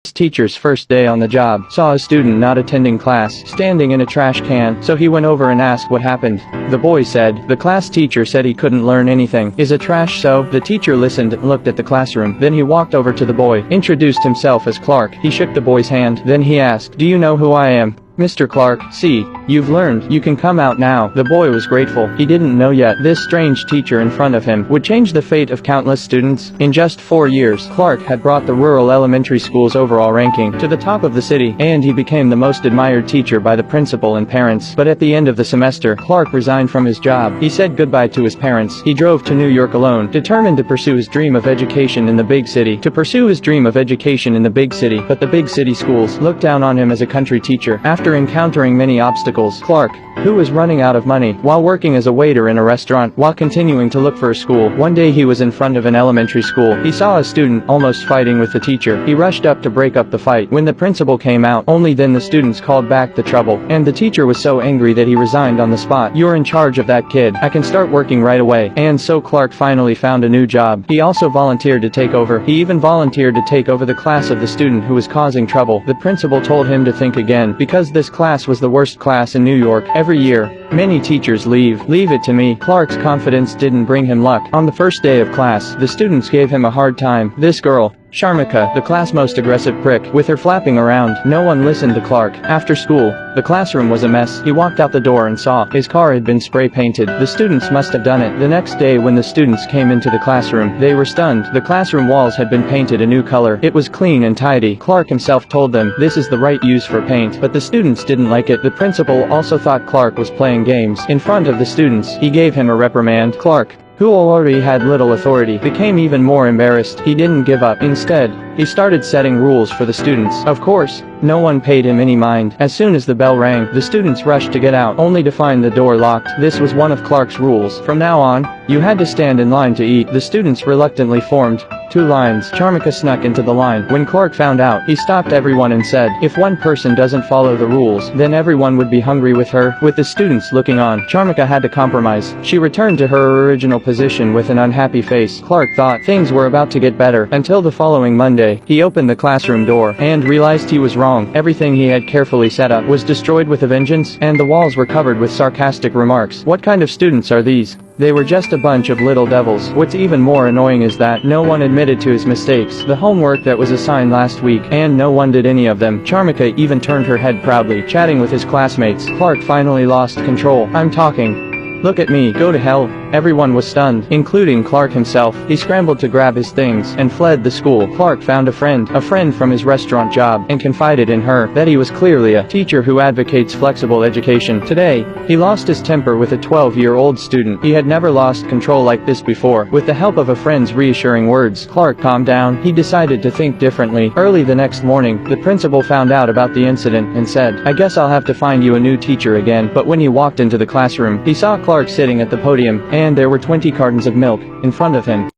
Teacher's first day on the job saw a student not attending class standing in a trash can, so he went over and asked what happened. The boy said, "The class teacher said he couldn't learn anything. Is it trash so?" The teacher listened and looked at the classroom. Then he walked over to the boy, introduced himself as Clark. He shook the boy's hand. Then he asked, "Do you know who I am?" "Mr. Clark, see, you've learned, you can come out now." The boy was grateful. He didn't know yet this strange teacher in front of him would change the fate of countless students. In just 4 years, Clark had brought the rural elementary school's overall ranking to the top of the city, and he became the most admired teacher by the principal and parents. But at the end of the semester, Clark resigned from his job. He said goodbye to his parents. He drove to New York alone, determined to pursue his dream of education in the big city. But the big city schools looked down on him as a country teacher. After encountering many obstacles, Clark, who was running out of money while working as a waiter in a restaurant while continuing to look for a school, one day he was in front of an elementary school. He saw a student almost fighting with the teacher. He rushed up to break up the fight. When the principal came out, only then the students called back the trouble, and the teacher was so angry that he resigned on the spot. "You're in charge of that kid. I can start working right away." And so Clark finally found a new job. He also volunteered to take over. He even volunteered to take over the class of the student who was causing trouble. The principal told him to think again, because this class was the worst class in New York. Every year, many teachers leave. "Leave it to me." Clark's confidence didn't bring him luck. On the first day of class, the students gave him a hard time. This girl, Sharmika, the class' most aggressive prick, with her flapping around. No one listened to Clark. After school, the classroom was a mess. He walked out the door and saw his car had been spray painted. The students must have done it. The next day when the students came into the classroom, they were stunned. The classroom walls had been painted a new color. It was clean and tidy. Clark himself told them this is the right use for paint, but the students didn't like it. The principal also thought Clark was playing games. In front of the students, he gave him a reprimand. Clark, who already had little authority, became even more embarrassed. He didn't give up. Instead, he started setting rules for the students. Of course, no one paid him any mind. As soon as the bell rang, the students rushed to get out, only to find the door locked. This was one of Clark's rules. From now on, you had to stand in line to eat. The students reluctantly formed 2 lines. Sharmika snuck into the line. When Clark found out, he stopped everyone and said, if one person doesn't follow the rules, then everyone would be hungry with her. With the students looking on, Sharmika had to compromise. She returned to her original position with an unhappy face. Clark thought things were about to get better, until the following Monday. He opened the classroom door, and realized he was wrong. Everything he had carefully set up was destroyed with a vengeance, and the walls were covered with sarcastic remarks. What kind of students are these? They were just a bunch of little devils. What's even more annoying is that no one admitted to his mistakes. The homework that was assigned last week, and no one did any of them. Sharmika even turned her head proudly, chatting with his classmates. Clark finally lost control. "I'm talking. Look at me. Go to hell." Everyone was stunned, including Clark himself. He scrambled to grab his things and fled the school. Clark found a friend from his restaurant job, and confided in her that he was clearly a teacher who advocates flexible education. Today, he lost his temper with a 12-year-old student. He had never lost control like this before. With the help of a friend's reassuring words, Clark calmed down. He decided to think differently. Early the next morning, the principal found out about the incident and said, "I guess I'll have to find you a new teacher again." But when he walked into the classroom, he saw Clark sitting at the podium, and there were 20 cartons of milk in front of him.